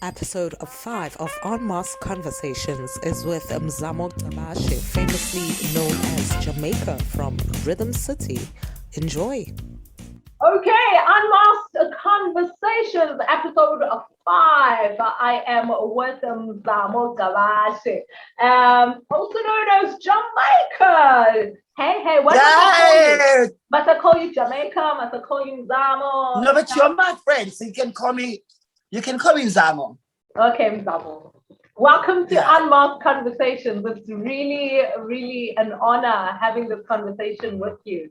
Episode of 5 of Unmasked Conversations is with Mzamo Gcabashe, famously known as Jamaica from Rhythm City. Enjoy. Okay, Unmasked Conversations, episode of 5. I am with Mzamo Gcabashe, also known as Jamaica. Hey, what must I call you? Must I call you Jamaica? Must I call you Mzamo? No, but you're my friend, so you can call me Mzamo. Okay, Mzamo. Welcome to Unmasked Conversations. It's really an honor having this conversation with you.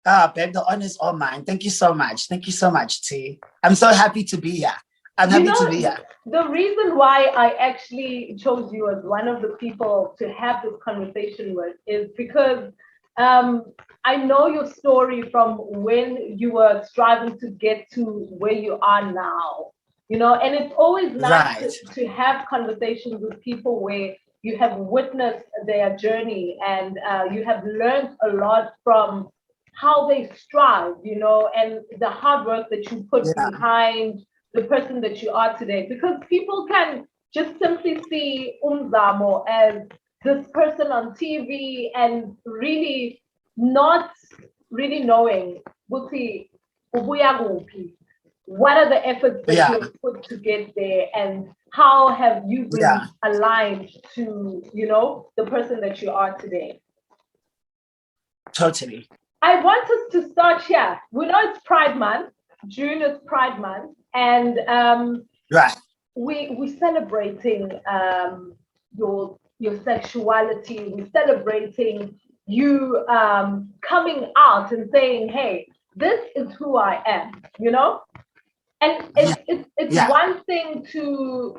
Babe, the honor is all mine. Thank you so much. Thank you so much, T. I'm so happy to be here. I'm happy to be here. The reason why I actually chose you as one of the people to have this conversation with is because I know your story from when you were striving to get to where you are now, and it's always nice to have conversations with people where you have witnessed their journey and you have learned a lot from how they strive, and the hard work that you put behind the person that you are today. Because people can just simply see Mzamo as this person on TV and really not really knowing what are the efforts that you've put to get there and how have you been aligned to, the person that you are today. Totally. I want us to start here. We know it's Pride Month. June is Pride Month, and we're celebrating your sexuality. We're celebrating you coming out and saying, "Hey, this is who I am," And it's one thing to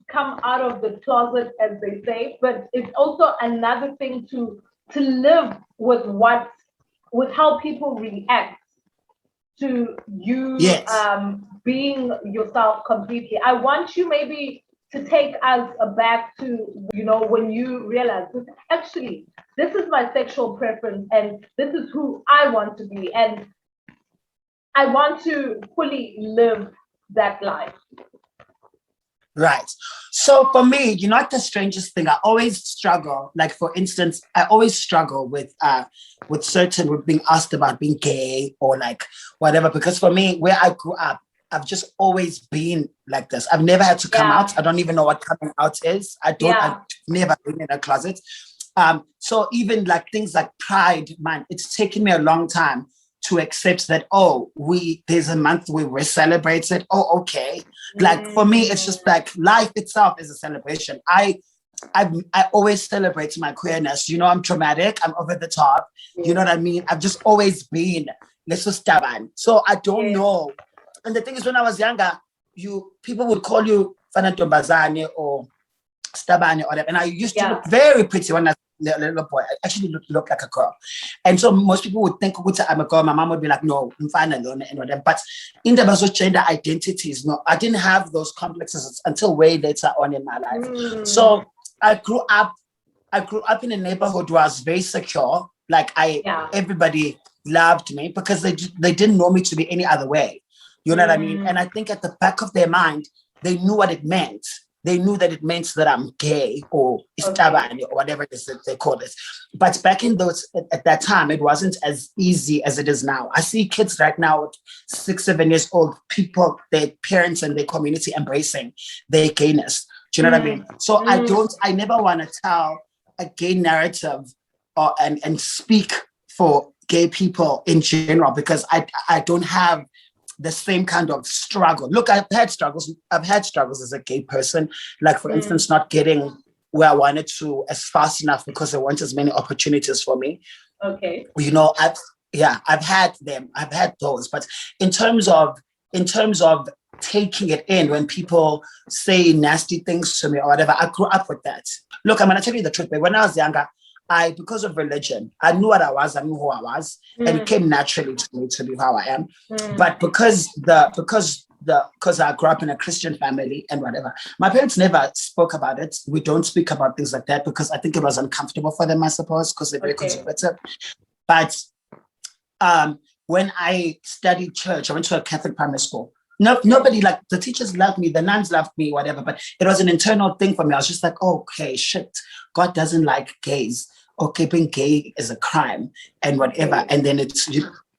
come out of the closet, as they say, but it's also another thing to live with how people react to you being yourself completely. I want you maybe to take us back to, when you realize this is my sexual preference and this is who I want to be and I want to fully live that life. Right. So for me, the strangest thing, I always struggle. Like, for instance, I always struggle with being asked about being gay or like whatever, because for me, where I grew up, I've just always been like this. I've never had to come out. I don't even know what coming out is. I've never been in a closet. So even like things like Pride, man, it's taken me a long time to accept that, there's a month where we celebrate it. Oh, okay. Like for me, it's just like life itself is a celebration. I always celebrate my queerness. I'm dramatic. I'm over the top. You know what I mean? I've just always been stubborn. So I don't know. And the thing is, when I was younger, people would call you Fanatombazane or stubborn or whatever. And I used to look very pretty when I was a little boy. I actually look like a girl. And so most people would think I'm a girl. My mom would be like, no, I'm fine alone and whatever. But in terms of gender identities, no, I didn't have those complexes until way later on in my life. So I grew up in a neighborhood where I was very secure. Like everybody loved me because they didn't know me to be any other way. You know what I mean? And I think at the back of their mind, they knew what it meant. They knew that it meant that I'm gay or stubborn or whatever it is that they call it. But back in at that time, it wasn't as easy as it is now. I see kids right now, 6, 7 years old, people, their parents and their community embracing their gayness. Do you know what I mean? So I never want to tell a gay narrative and speak for gay people in general, because I don't have the same kind of struggle. Look, I've had struggles as a gay person. Like, for instance, not getting where I wanted to as fast enough because there weren't as many opportunities for me. Okay. I've had them. I've had those. But in terms of taking it in when people say nasty things to me or whatever, I grew up with that. Look, I'm going to tell you the truth, but when I was younger, because of religion, I knew what I was, I knew who I was, and it came naturally to me to be how I am. But because I grew up in a Christian family and whatever, my parents never spoke about it. We don't speak about things like that because I think it was uncomfortable for them, I suppose, because they're very conservative. But when I studied church, I went to a Catholic primary school. No, nobody, like the teachers loved me, the nuns loved me, whatever. But it was an internal thing for me. I was just like, oh, okay, shit, God doesn't like gays. Okay, being gay is a crime and whatever. Okay. And then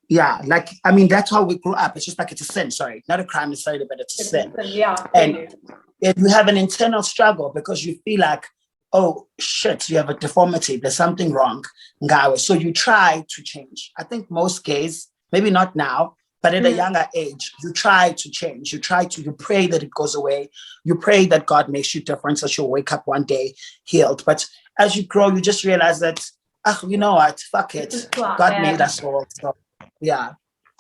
yeah, like I mean, that's how we grew up. It's just like it's a sin. Sorry, not a crime necessarily, but it's a sin. Yeah. And if you have an internal struggle because you feel like, oh shit, you have a deformity, there's something wrong, so you try to change. I think most gays, maybe not now, but at a younger age, you try to change. You pray that it goes away. You pray that God makes you different, so you'll wake up one day healed. But as you grow, you just realize that, you know what, fuck it, God made us all. So yeah.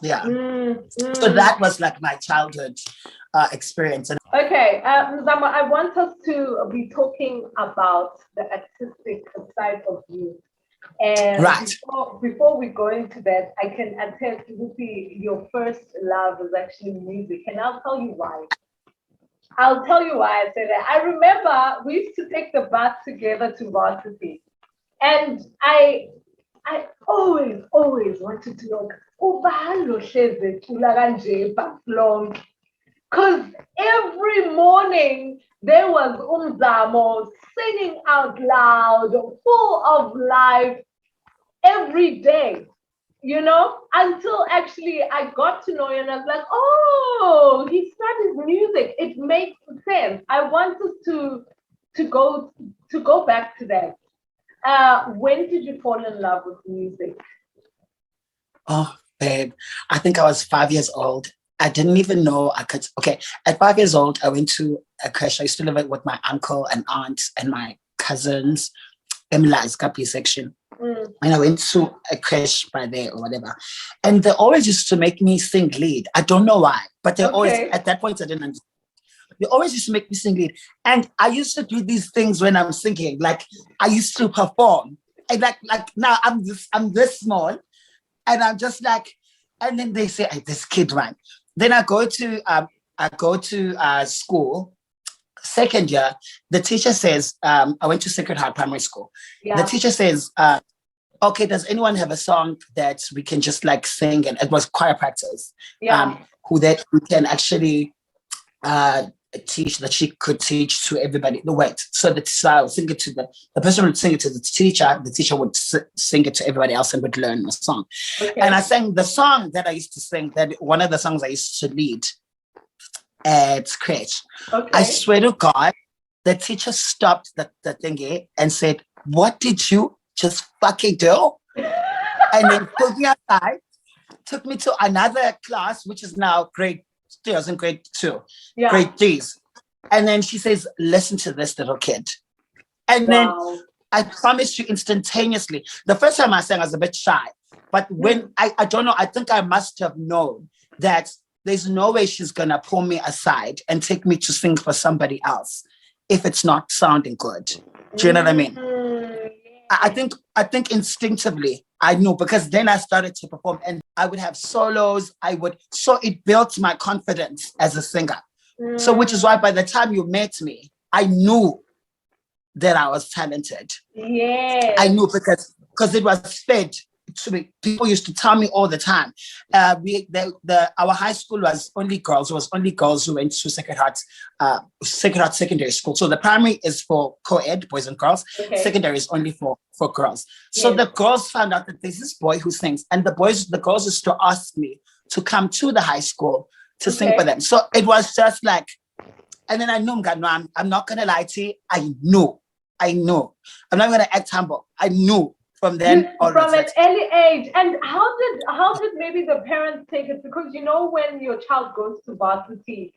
So that was like my childhood experience. Okay, Mzamo, I want us to be talking about the artistic side of you. And before we go into that, I can attest, Rupi, your first love is actually music. And I'll tell you why. I say that. I remember we used to take the bus together to varsity. And I always wanted to know, because every morning there was Mzamo singing out loud, full of life, every day, until actually I got to know you and I was like, oh, he studies music. It makes sense. I want us to go back to that. When did you fall in love with music? Oh, babe, I think I was 5 years old. I didn't even know I could. Okay, at 5 years old, I went to a creche. I used to live with my uncle and aunt and my cousins in Mzamo section. And I went to a creche by there or whatever. And they always used to make me sing lead. I don't know why, but they always, at that point, I didn't understand. They always used to make me sing lead. And I used to do these things when I'm singing. Like, I used to perform. And like now I'm this small. And I'm just like, and then they say, hey, this kid, man. Then I go to school. Second year, the teacher says, I went to Sacred Heart Primary School. Yeah. The teacher says, okay, does anyone have a song that we can just like sing? And it was choir practice. Yeah. Who can actually teach, that she could teach to everybody. No, wait. So the teacher would sing it to the person would sing it to the teacher would sing it to everybody else and would learn the song. Okay. And I sang the song that I used to sing, that one of the songs I used to lead at creche. Okay. I swear to God, the teacher stopped the thingy and said, what did you just fucking do? And then pulled me aside, took me to another class, which is now grade 2, grade 3s. And then she says, listen to this little kid. And then I promise you instantaneously, the first time I sang, I was a bit shy. But when I don't know, I think I must have known that there's no way she's going to pull me aside and take me to sing for somebody else if it's not sounding good. Do you know what I mean? I think instinctively I knew, because then I started to perform and I would have solos. So it built my confidence as a singer. So which is why by the time you met me, I knew that I was talented. Yeah. I knew because it was fed to me. People used to tell me all the time. Our high school was only girls. It was only girls who went to Sacred Heart Secondary School. So the primary is for co-ed, boys and girls. Okay. Secondary is only for girls. So the girls found out that there's this boy who sings, and the girls used to ask me to come to the high school to sing for them. So it was just like, and then I knew, I'm not gonna lie to you. I knew. I'm not gonna act humble. I knew. From then on, from an early age. And how did maybe the parents take it? Because when your child goes to varsity,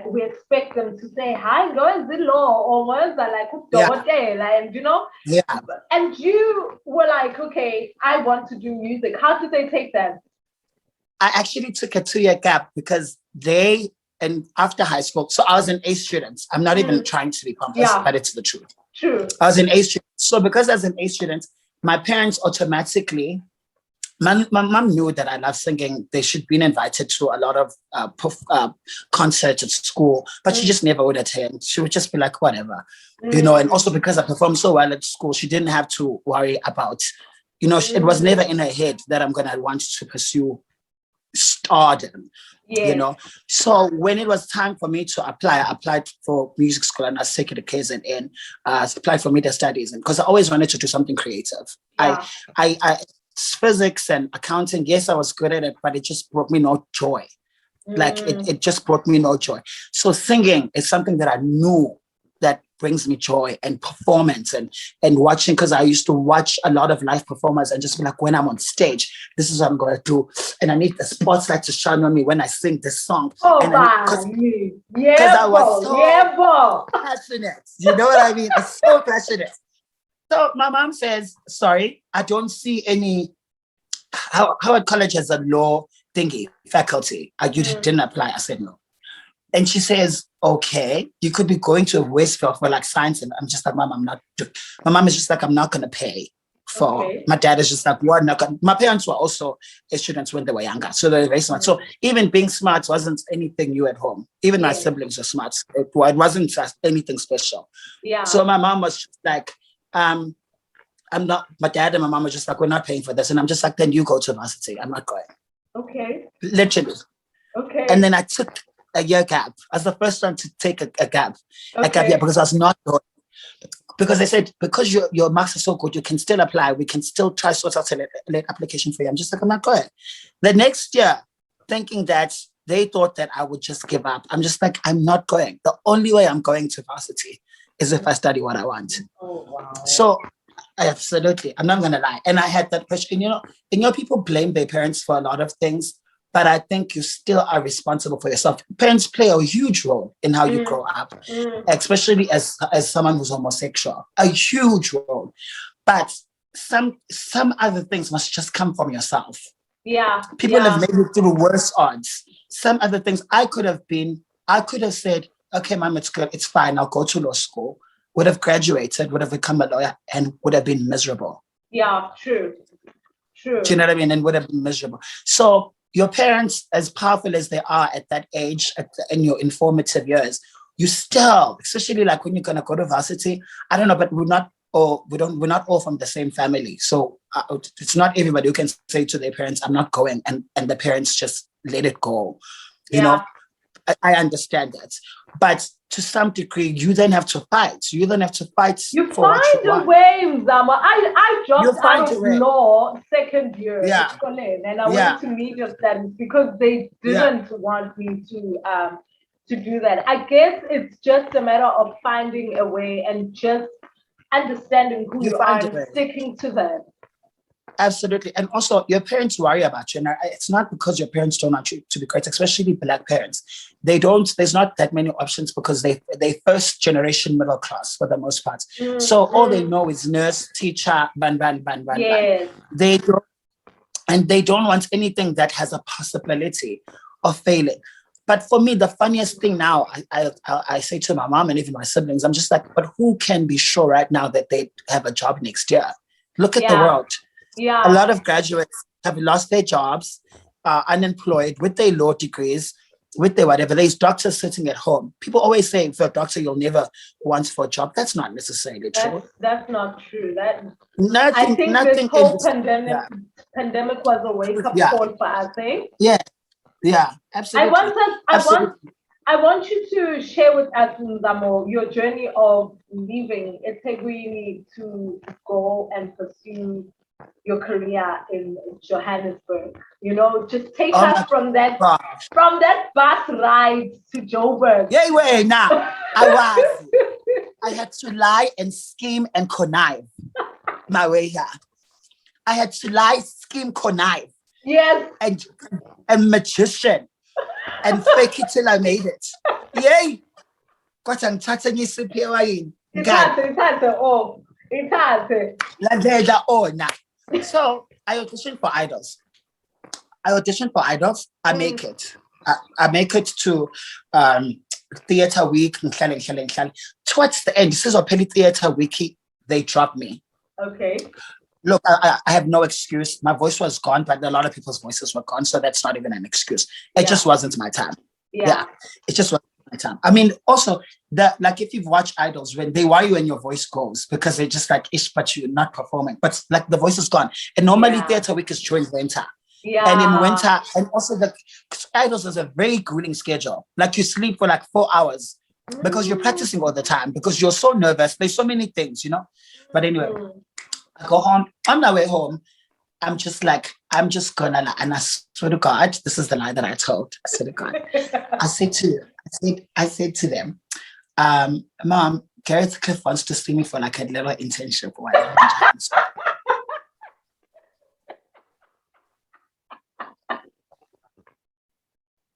we expect them to say, hi, go and law, or words are like, and yeah. And you were like, okay, I want to do music. How did they take that? I actually took a 2-year gap because and after high school, so I was an A student. I'm not even trying to be pompous, but it's the truth. True. I was an A student. So because I was an A student, my parents automatically, my mom knew that I love singing. They should be invited to a lot of concerts at school, but she just never would attend. She would just be like, whatever, and also because I performed so well at school, she didn't have to worry about, it was never in her head that I'm going to want to pursue stardom. Yes. You know, so when it was time for me to apply, I applied for music school and I was taking the KZN, applied for media studies, and because I always wanted to do something creative. Yeah. I physics and accounting, yes, I was good at it, but it just brought me no joy. Like it just brought me no joy. So singing is something that I knew that brings me joy, and performance and watching, because I used to watch a lot of live performers and just be like, when I'm on stage, this is what I'm going to do. And I need the spotlight to shine on me when I sing this song. Oh, because I was so passionate. You know what I mean? I'm so passionate. So my mom says, sorry, I don't see any, Howard College has a law thingy, faculty. You didn't apply. I said no. And she says, okay, you could be going to Westfield for like science. And I'm just like, Mom, my mom is just like, I'm not going to pay for, my dad is just like, what? My parents were also students when they were younger. So they're very smart. So even being smart wasn't anything new at home. Even my siblings were smart. It wasn't just anything special. Yeah. So my mom was just like, I'm not, my dad and my mom were just like, we're not paying for this. And I'm just like, then you go to varsity. I'm not going. Okay. Literally. Okay. And then I took a year gap. I was the first one to take a gap. A gap year, because I was not going. Because they said, because your marks are so good, you can still apply. We can still try sort out a late application for you. I'm just like, I'm not going. The next year, thinking that they thought that I would just give up. I'm just like, I'm not going. The only way I'm going to varsity is if I study what I want. Oh, wow. So absolutely, I'm not going to lie. And I had that pressure. And people blame their parents for a lot of things. But I think you still are responsible for yourself. Parents play a huge role in how you grow up, especially as someone who's homosexual, a huge role. But some other things must just come from yourself. Yeah. People have made it through worse odds. Some other things I could have said, okay, Mom, it's good, it's fine, I'll go to law school, would have graduated, would have become a lawyer, and would have been miserable. Yeah, true. Do you know what I mean? And would have been miserable. So your parents, as powerful as they are at that age, in your informative years, you still, especially like when you're gonna go to varsity, I don't know, but we're not all from the same family. So it's not everybody who can say to their parents, I'm not going, and the parents just let it go. You know, I understand that. But to some degree, you then have to fight. You then have to fight. You find a way, Mzamo. I dropped out of law second year at Colin, and I went to media studies because they didn't want me to do that. I guess it's just a matter of finding a way and just understanding who you are and sticking to that. Absolutely. And also, your parents worry about you. And it's not because your parents don't want you to be great, especially Black parents. There's not that many options because they first generation middle class for the most part. So all they know is nurse, teacher, ban. Yes. They don't want anything that has a possibility of failing. But for me, the funniest thing now, I say to my mom and even my siblings, I'm just like, but who can be sure right now that they have a job next year? Look at the world. Yeah. A lot of graduates have lost their jobs, unemployed, with their law degrees, with their whatever. There's doctors sitting at home. People always say, if you're a doctor, you'll never want for a job. That's not necessarily true. That's not true. I think this whole pandemic was a wake-up call for us, eh? Yeah, absolutely. I want you to share with us, Mzamo, your journey of leaving eThekwini to go and pursue your career in Johannesburg. Just take us from that bus ride to Joburg. Yeah, wait, now I had to lie and scheme and connive my way here. I had to lie, scheme, connive. Yes. And magician and fake it till I made it. Yay! Got and tatting you super wine. It has. So I auditioned for Idols. I make it. I make it to Theatre Week. Towards the end, this is a Penny Theatre Wiki. They dropped me. Okay. Look, I have no excuse. My voice was gone, but a lot of people's voices were gone, so that's not even an excuse. It just wasn't my time. Yeah, it just wasn't my time. I mean, also, if you've watched Idols, when they worry when your voice goes because they're just like, ish, but you're not performing. But like the voice is gone. And normally Theatre Week is during winter. And in winter, and also the idols is a very grueling schedule. Like you sleep for like 4 hours because you're practicing all the time because you're so nervous. There's so many things, you know. But anyway, I go home. On my way home, I'm just gonna, and I swear to God, this is the lie that I told. I swear to God, I said to them, Mom, Gareth Cliff wants to see me for like a little internship or whatever.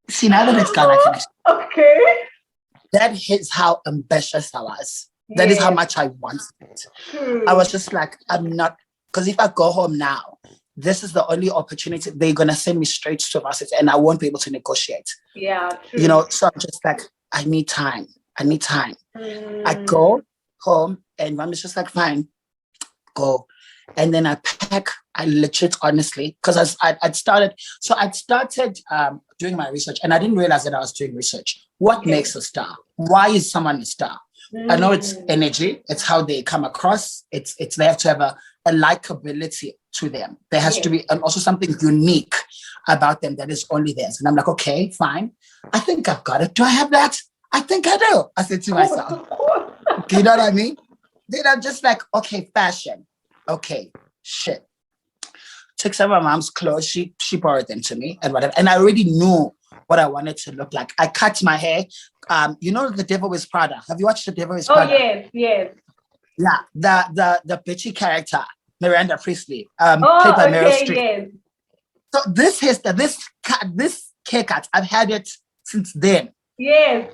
See, now that it's gone, I can. Okay. That is how ambitious I was. That is how much I wanted it. I was just like, I'm not, because if I go home now, this is the only opportunity. They're going to send me straight to varsity and I won't be able to negotiate. Yeah, true. You know, so I'm just like, I need time. I go home and Mom is just like, fine, go. And then I pack, I legit, honestly, because I'd started doing my research and I didn't realize that I was doing research. What makes a star? Why is someone a star? I know it's energy. It's how they come across. It's they have to have a likability to them. There has to be also something unique about them that is only theirs. And I'm like, okay, fine. I think I've got it. Do I have that? I think I do. I said to myself. You know what I mean? Then I'm just like, okay, fashion. Okay, shit. Took some of my mom's clothes. She borrowed them to me and whatever. And I already knew what I wanted to look like. I cut my hair. You know, The Devil Wears Prada. Have you watched The Devil Wears Prada? Oh, yes. Yeah, the bitchy character, Miranda Priestley, played by Meryl Streep. Yes. So this haircut, I've had it since then. Yes.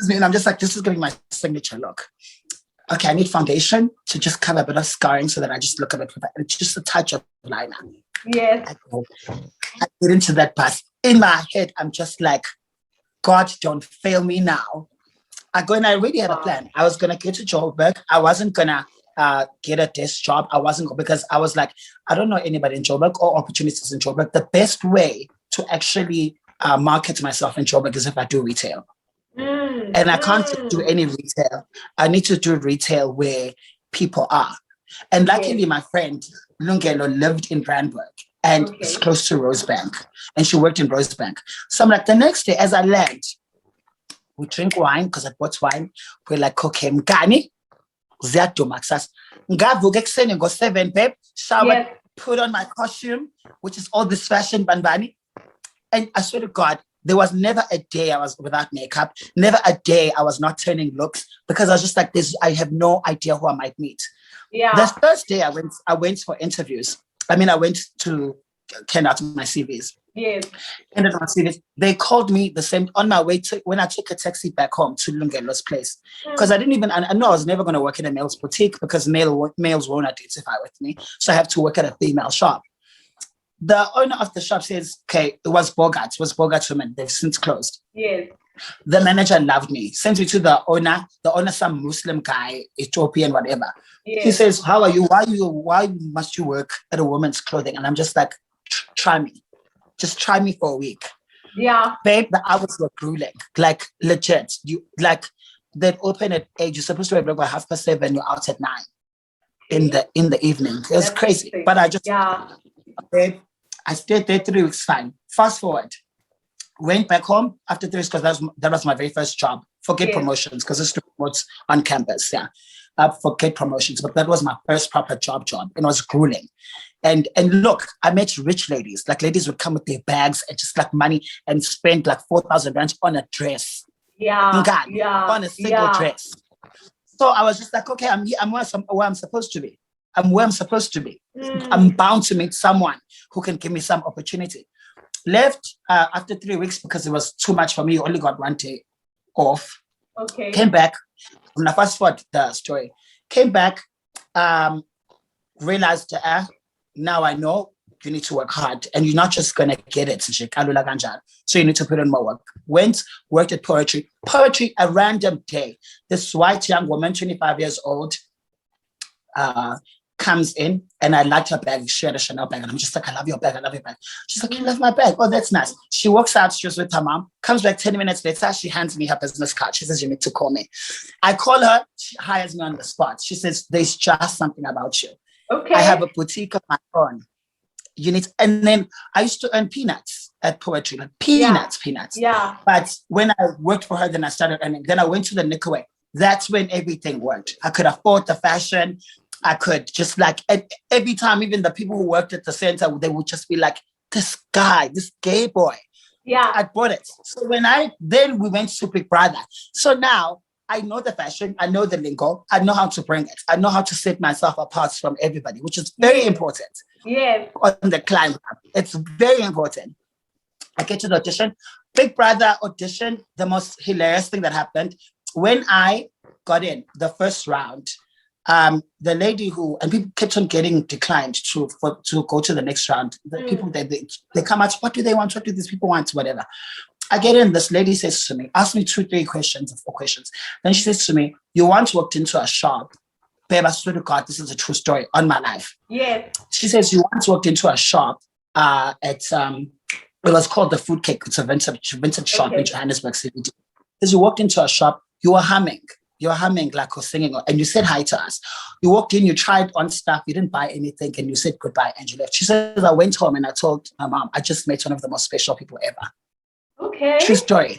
And I'm just like, this is going to be my signature look. Okay, I need foundation to just cover a bit of scarring so that I just look a bit, just a touch of liner. Yes. I get into that bus. In my head, I'm just like, God, don't fail me now. I already had a plan. I was going to get to Joburg. I wasn't going to get a desk job. Because I was like, I don't know anybody in Joburg or opportunities in Joburg. The best way to actually market myself in Joburg is if I do retail. And I can't do any retail. I need to do retail where people are. And luckily, my friend Lungelo lived in Randburg and it's close to Rosebank. And she worked in Rosebank. So I'm like, the next day as I land, we drink wine because I bought wine. We're like, okay, mgani, ziyadumaksas. Ngavuka ekuseni ngo-7, babe. Shower, put on my costume, which is all this fashion banbani. And I swear to God, there was never a day I was without makeup. Never a day I was not turning looks because I was just like this. I have no idea who I might meet. Yeah. The first day I went for interviews. I went to turn out my CVs. Yes. Ended my CVs. They called me the same on my way to when I took a taxi back home to Lungelo's place because I knew I was never going to work in a male's boutique because males won't identify with me. So I have to work at a female shop. The owner of the shop says, okay, it was Bogart's women. They've since closed. Yes. The manager loved me. Sent me to the owner, some Muslim guy, Ethiopian, whatever. Yes. He says, how are you? Why must you work at a woman's clothing? And I'm just like, try me. Just try me for a week. Yeah. Babe, the hours were grueling. Like legit. They'd open at 8. You're supposed to be by 7:30, you're out at 9 in the evening. It was crazy. But I just babe, I stayed there 3 weeks, fine. Fast forward, went back home after 3 weeks because that was my very first job. Forget promotions because it's to promote on campus. Yeah, forget promotions, but that was my first proper job, and it was grueling. And look, I met rich ladies. Like ladies would come with their bags and just like money and spend like 4,000 rand on a dress. Yeah, on a single dress. So I was just like, okay, I'm here. I'm where I'm supposed to be. I'm where I'm supposed to be. I'm bound to meet someone who can give me some opportunity. Left after 3 weeks because it was too much for me. Only got 1 day off. Okay. Came back. I'm gonna fast forward the story. Came back. Realized now I know you need to work hard and you're not just gonna get it. So you need to put in more work. Worked at Poetry. Poetry, a random day. This white young woman, 25 years old, comes in and I liked her bag. She had a Chanel bag and I'm just like, I love your bag. She's like, you love my bag? Oh, that's nice. She walks out, she was with her mom, comes back 10 minutes later, she hands me her business card. She says, you need to call me. I call her, she hires me on the spot. She says, there's just something about you. Okay. I have a boutique of my own. You need, and then I used to earn peanuts at poetry, like peanuts. Yeah. But when I worked for her, then I started earning. Then I went to the Nikkaway. That's when everything worked. I could afford the fashion. I could just like, every time, even the people who worked at the center, they would just be like, this guy, this gay boy. Yeah. I bought it. So then we went to Big Brother. So now I know the fashion, I know the lingo, I know how to bring it. I know how to set myself apart from everybody, which is very important. Yes. On the climb up. It's very important. I get to the audition. Big Brother audition, the most hilarious thing that happened, when I got in the first round, the lady who, and people kept on getting declined to go to the next round. The people, they come out, what do they want? What do these people want? Whatever. I get in, this lady says to me, ask me 2-3 questions or 4 questions. Then she says to me, you once walked into a shop. Babe, I swear to God, this is a true story on my life. Yes. She says, you once walked into a shop it was called the Food Cake. It's a vintage shop in Johannesburg City. As you walked into a shop, you were humming. You were humming like or singing, and you said hi to us. You walked in, you tried on stuff, you didn't buy anything, and you said goodbye and you left. She says, I went home and I told my mom, I just met one of the most special people ever. Okay. True story.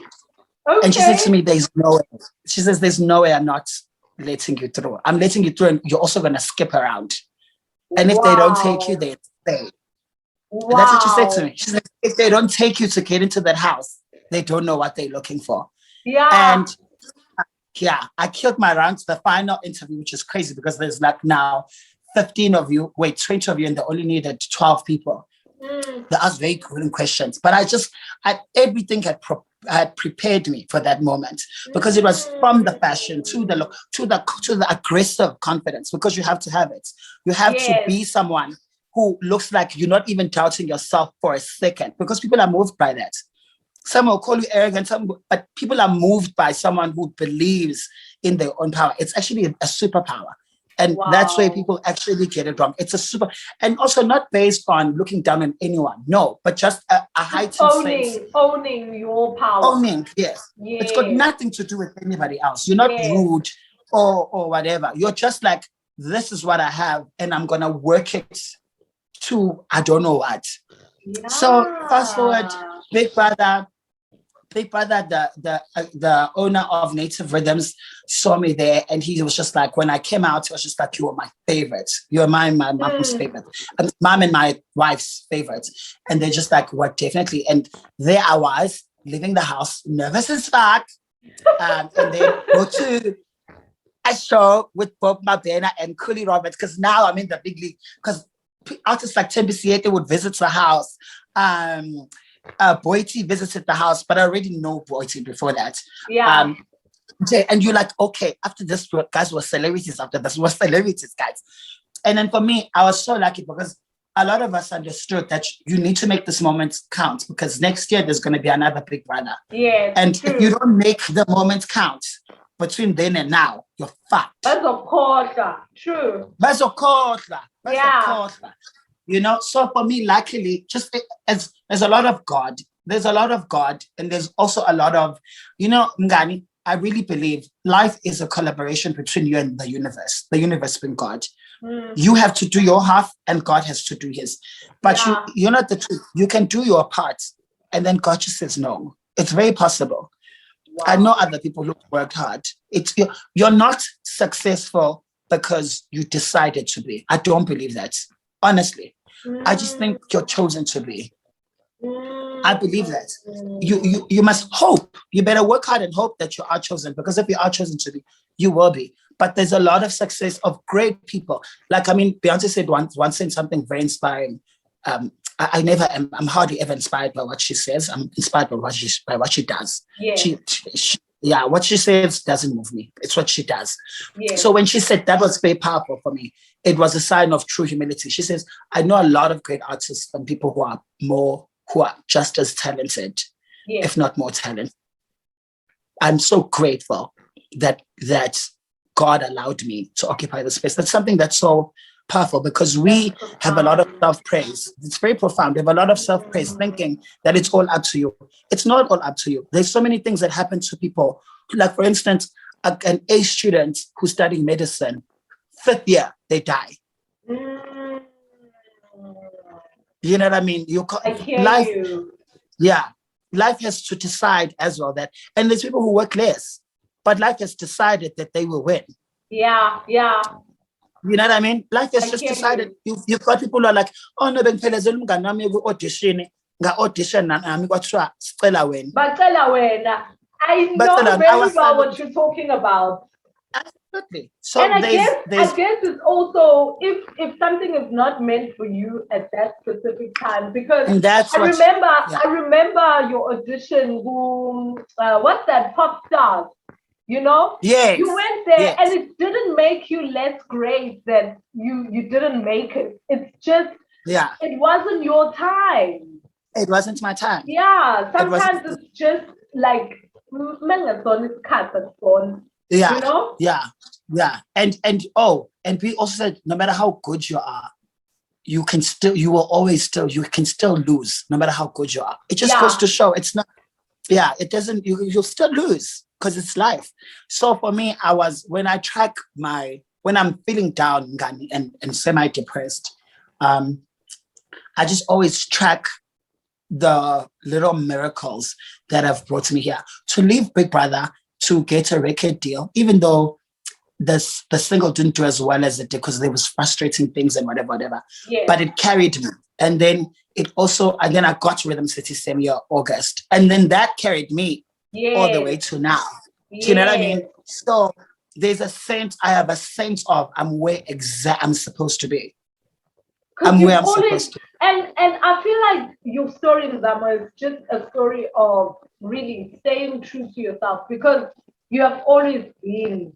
Okay. And she said to me, there's no way. She says, there's no way I'm not letting you through. I'm letting you through, and you're also going to skip around. And if they don't take you, they stay. Wow. That's what she said to me. She said, if they don't take you to get into that house, they don't know what they're looking for. Yeah. And I killed my rounds, the final interview, which is crazy because there's like now 20 of you, and they only needed 12 people. They asked very grueling questions, but everything had prepared me for that moment, because it was from the fashion to the aggressive confidence, because you have to have it. You have to be someone who looks like you're not even doubting yourself for a second, because people are moved by that. Some will call you arrogant, but people are moved by someone who believes in their own power. It's actually a superpower. And that's where people actually get it wrong. It's a super, and also not based on looking down on anyone. No, but just a heightened sense. Owning your power. Owning, yes. It's got nothing to do with anybody else. You're not rude or whatever. You're just like, this is what I have, and I'm going to work it to I don't know what. Yeah. So fast forward, Big Brother, the owner of Native Rhythms saw me there, and he was just like, when I came out, he was just like, you were my favorite. You were my mom's favorite, mom and my wife's favorite. And they're just like, what, definitely. And there I was, leaving the house, nervous as fuck. And then go to a show with Bob Mabena and Cooley Roberts, because now I'm in the big league, because artists like Tembisiete would visit the house. Boiti visited the house, but I already know Boiti before that. Yeah. And you're like, okay, after this, guys were celebrities. After this, were celebrities, guys. And then for me, I was so lucky because a lot of us understood that you need to make this moment count, because next year there's going to be another Big Brother. Yeah. And true. If you don't make the moment count between then and now, you're fucked. That's a quarter. True. That's a quarter. You know, so for me, luckily, just as there's a lot of God, and there's also a lot of, Mngani, I really believe life is a collaboration between you and the universe being God. You have to do your half and God has to do his. But you're not the truth. You can do your part and then God just says no. It's very possible. Wow. I know other people who worked hard. You're not successful because you decided to be. I don't believe that. Honestly, I just think you're chosen to be. I believe that. You must hope. You better work hard and hope that you are chosen, because if you are chosen to be, you will be. But there's a lot of success of great people. Like, Beyonce said once said something very inspiring. I'm hardly ever inspired by what she says. I'm inspired by what she does. Yeah. What she says doesn't move me. It's what she does. Yeah. So when she said that, was very powerful for me. It was a sign of true humility. She says, I know a lot of great artists and people who are just as talented, if not more talented. I'm so grateful that God allowed me to occupy the space. That's something that's so powerful, because we have a lot of self-praise. It's very profound. We have a lot of self-praise, thinking that it's all up to you. It's not all up to you. There's so many things that happen to people. Like, for instance, an A student who's studying medicine, 5th year, they die. You know what I mean? I hear Life, you. yeah, life has to decide as well that, and there's people who work less, but life has decided that they will win. Yeah. You know what I mean? Life has I just hear decided. you. You've got people who are like, oh no, bengiphelezela umngani wami ku-audition, nga-audition nami kwathiwa sicela wena. Bacela wena. I know Bacela, very our well salary. what you're talking about. Absolutely. So And I there's guess it's also if something is not meant for you at that specific time, because and that's I what, remember yeah. I remember your audition. What's that, Pop Stars? You know, Yes. you went there, Yes. and it didn't make you less great that you didn't make it. It's just, Yeah. it wasn't your time. It wasn't my time. Yeah, sometimes It it's just like, "Mengathona isikhathi akusona," yeah. you know? Yeah. And we also said no matter how good you are, you can still lose no matter how good you are. It just goes to show it's not, it doesn't, you'll still lose because it's life. So for me, when I'm feeling down and semi-depressed, I just always track the little miracles that have brought me here. To leave Big Brother, to get a record deal, even though the single didn't do as well as it did because there was frustrating things and whatever. Yeah. But it carried me. And then I got Rhythm City same year, August. And then that carried me all the way to now. Do you know what I mean? So I have a sense of I'm where I'm supposed to be. I'm where I'm supposed to be. And I feel like your story, Mzamo, is just a story of really staying true to yourself, because you have always been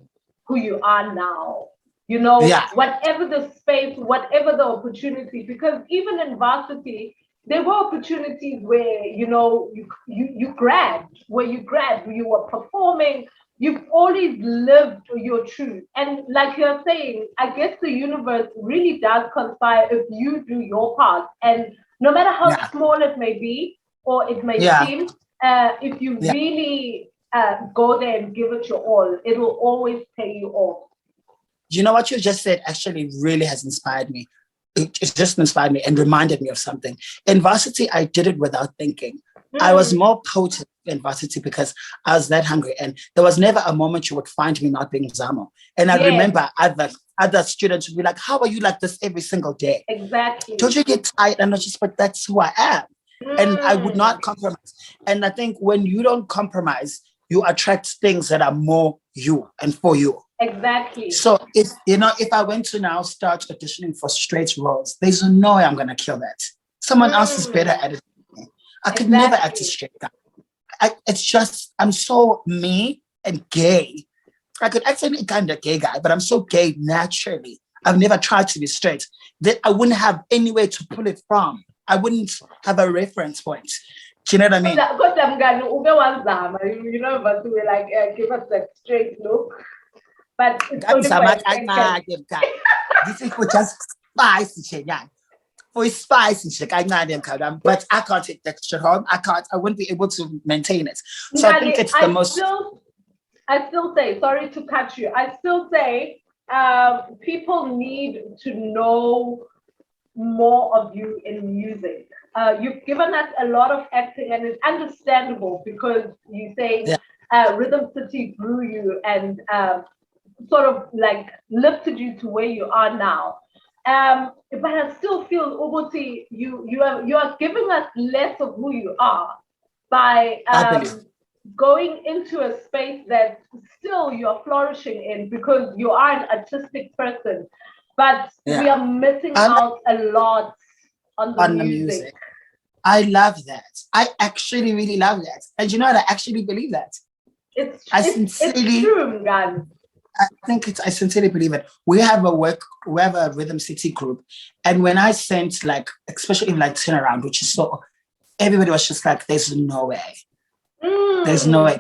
who you are now. You know, whatever the space, whatever the opportunity, because even in varsity, there were opportunities where, you know, you grabbed, you were performing. You've always lived your truth. And like you're saying, I guess the universe really does conspire if you do your part. And no matter how small it may be, or it may seem, if you really go there and give it your all, it will always pay you off. You know what you just said actually really has inspired me. It just inspired me and reminded me of something. In varsity, I did it without thinking. I was more potent in varsity because I was that hungry, and there was never a moment you would find me not being Mzamo. And I remember other students would be like, how are you like this every single day? Exactly. Don't you get tired? And I just, but that's who I am. And I would not compromise. And I think when you don't compromise, you attract things that are more you and for you. Exactly. So if I went to now start auditioning for straight roles, there's no way I'm gonna kill that. Someone else is better at it. I could never act a straight guy. It's just, I'm so me and gay. I could actually be kind of gay guy, but I'm so gay naturally. I've never tried to be straight. That I wouldn't have anywhere to pull it from. I wouldn't have a reference point. Do you know what I mean? You know, but we were like, give us that straight look. But it's only this is for just spicy. For spicy, but I can't take that shit home. I wouldn't be able to maintain it. So I think it's the most. I still say, sorry to cut you. I still say people need to know more of you in music. You've given us a lot of acting, and it's understandable because you say Rhythm City grew you and sort of like lifted you to where you are now. But I still feel, Obuti, you are giving us less of who you are by going into a space that still you're flourishing in, because you are an artistic person. But we are missing out a lot on the music. I love that. I actually really love that. And you know what? I actually believe that. It's true, man. I sincerely believe it. We have a Rhythm City group. And when I sent, like, especially in like turnaround, which is so, everybody was just like, there's no way. There's no way.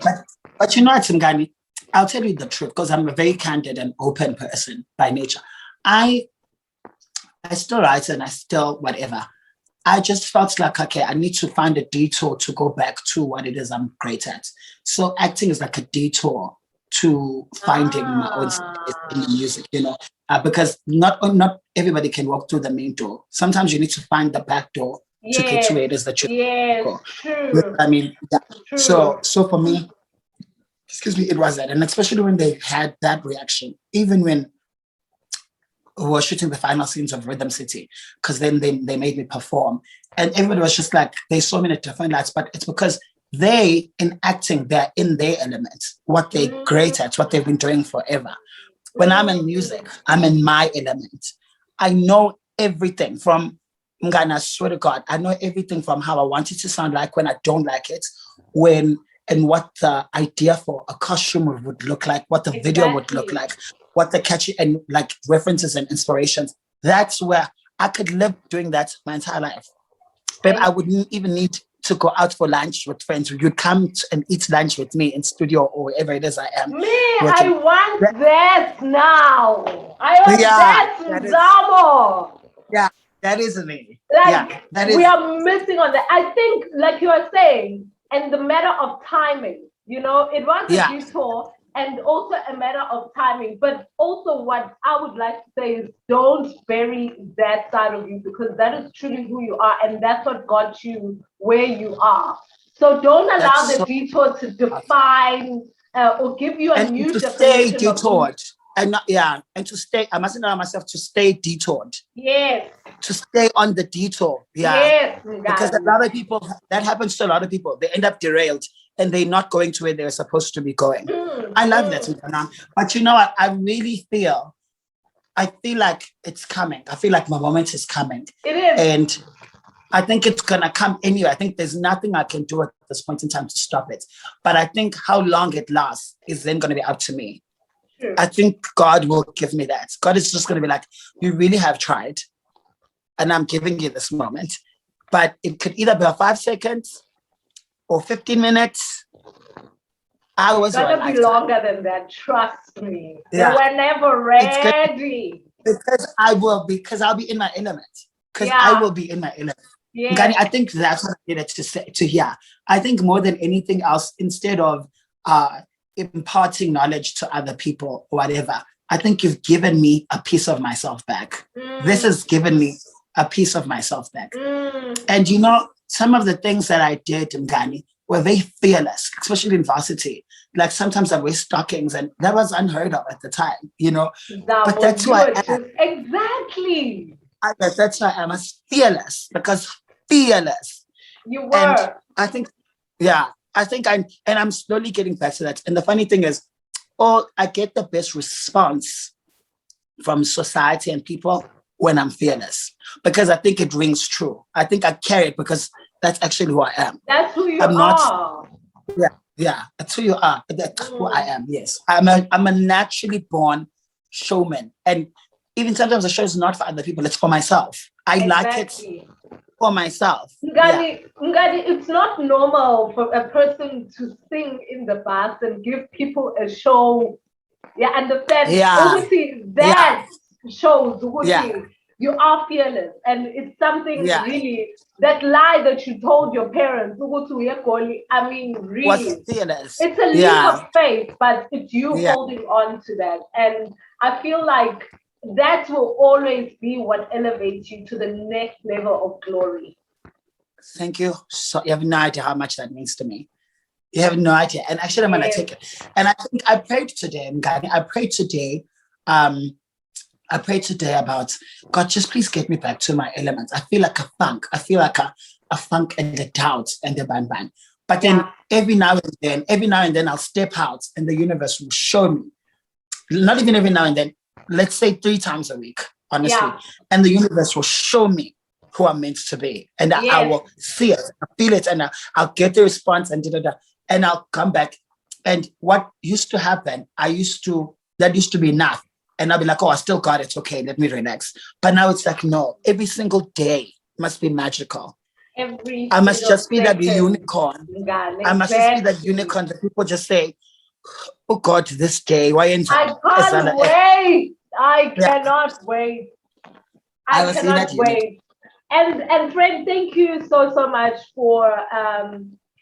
But you know what, Mngani? I'll tell you the truth, because I'm a very candid and open person by nature. I still write and I still whatever. I just felt like, okay, I need to find a detour to go back to what it is I'm great at. So acting is like a detour to finding my own space in the music, because not everybody can walk through the main door. Sometimes you need to find the back door to get to where it is that you go. True. I mean, yeah. True. So for me, excuse me, it was that. And especially when they had that reaction, even when we were shooting the final scenes of Rhythm City, because then they made me perform. And everybody was just like, they saw me in a different lights, but it's because they, in acting, they're in their element, what they're great at, what they've been doing forever. When I'm in music, I'm in my element. I know everything from, I swear to God, I know everything from how I want it to sound like when I don't like it, and what the idea for a costume would look like, what the video would look like, what the catchy and like references and inspirations. That's where I could live doing that my entire life. But I wouldn't even need to go out for lunch with friends. You'd come and eat lunch with me in studio or wherever it is I am. I want that now. I want that, Mzamo. Yeah, that is me. We are missing on that. I think, like you are saying, and the matter of timing, it was a detour and also a matter of timing. But also what I would like to say is don't bury that side of you, because that is truly who you are. And that's what got you where you are. So don't allow the detour to define or give you a new definition. Stay detoured. And to stay, I mustn't allow myself to stay detoured. Yes. To stay on the detour. Yes. Because a lot of people, that happens to a lot of people. They end up derailed and they're not going to where they're supposed to be going. I love that. But you know what? I feel like it's coming. I feel like my moment is coming. It is. And I think it's going to come anyway. I think there's nothing I can do at this point in time to stop it. But I think how long it lasts is then going to be up to me. Sure. I think God will give me that. God is just going to be like, you really have tried. And I'm giving you this moment. But it could either be 5 seconds or 15 minutes. It's going to be longer than that. Trust me. Yeah. They were never ready. Because I'll be in my element. Because I will be in my element. Yeah. I think that's what I needed to hear. I think more than anything else, instead of imparting knowledge to other people or whatever, I think you've given me a piece of myself back. This has given me a piece of myself back. And some of the things that I did, Mngani, were very fearless, especially in varsity. Like sometimes I wear stockings, and that was unheard of at the time, But that's who I am. Exactly. That's why I'm fearless, because fearless. You were. And I think I'm slowly getting back to that. And the funny thing is, I get the best response from society and people when I'm fearless, because I think it rings true. I think I carry it because that's actually who I am. That's who you are. Yeah, that's who you are. That's who I am. Yes, I'm a naturally born showman, and even sometimes the show is not for other people; it's for myself. I like it for myself. Ngani, it's not normal for a person to sing in the bus and give people a show. Yeah, understand? Obviously, that shows you are fearless, and it's something really, that lie that you told your parents, I mean, really, was fearless. It's a leap of faith, but it's you holding on to that. And I feel like that will always be what elevates you to the next level of glory. Thank you. So you have no idea how much that means to me. You have no idea. And actually, I'm going to take it. And I think I prayed today, Mngani. I prayed today about, God, just please get me back to my elements. I feel like a funk. I feel like a funk and the doubt and the bang. But then every now and then I'll step out and the universe will show me. Not even every now and then, let's say 3 times a week, honestly. And the universe will show me who I'm meant to be. And I will see it, I feel it, and I'll get the response and and I'll come back. And what used to happen, that used to be enough. And I'll be like, I still got it. Okay, let me relax. But now it's like, no, every single day must be magical. I must just be that unicorn. I must just be that unicorn that people just say, oh God, this day. Why I can't wait. I cannot wait. I cannot wait. And friend, thank you so much for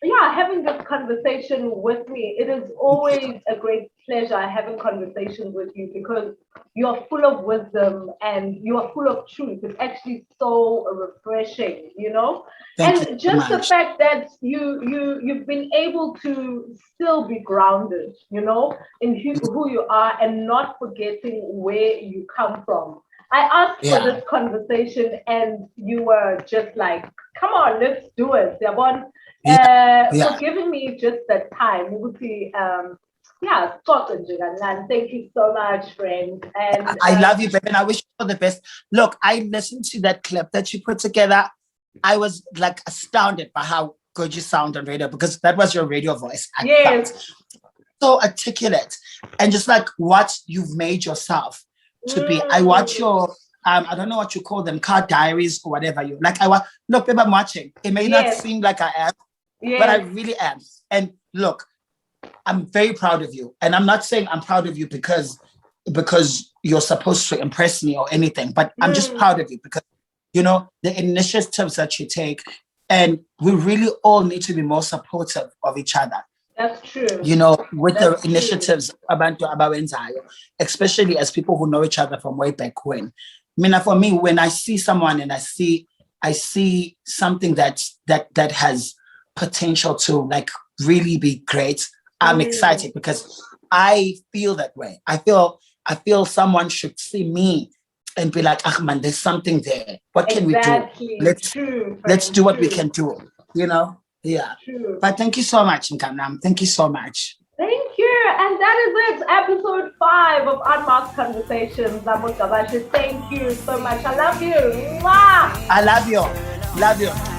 yeah, having this conversation with me. It is always a great pleasure having conversations with you because you're full of wisdom and you're full of truth. It's actually so refreshing, you know? Thank you And so just the much. fact that you've been able to still be grounded, you know, in who you are and not forgetting where you come from. I asked for Yeah. this conversation and you were just like, come on, let's do it. Yabon. Yeah. Yeah. For giving me just that time. Yeah, and thank you so much, friend. And I love you, baby, and I wish you all the best. Look, I listened to that clip that you put together. I was like astounded by how good you sound on radio because that was your radio voice. I yes, felt so articulate and just like what you've made yourself to be. I watch your I don't know what you call them, car diaries or whatever you like. Look, babe, I'm watching. It may not yes, seem like I am, but I yes, really am. And look, I'm very proud of you. And I'm not saying I'm proud of you because you're supposed to impress me or anything, but I'm just proud of you because, you know, the initiatives that you take, and we really all need to be more supportive of each other. that's true. You know, with That's the initiatives about Abawenzayo, especially as people who know each other from way back when. I mean, for me, when I see someone and I see something that has potential to like really be great, I'm excited because I feel that way. I feel someone should see me and be like, ah man, there's something there. What can we do? Let's do what we can do, you know? Yeah. True. But thank you so much, Nkanam. Thank you so much. Thank you. And that is it. Episode 5 of Unmasked Conversations. Mzamo Gcabashe, thank you so much. I love you. Mwah! I love you. Love you.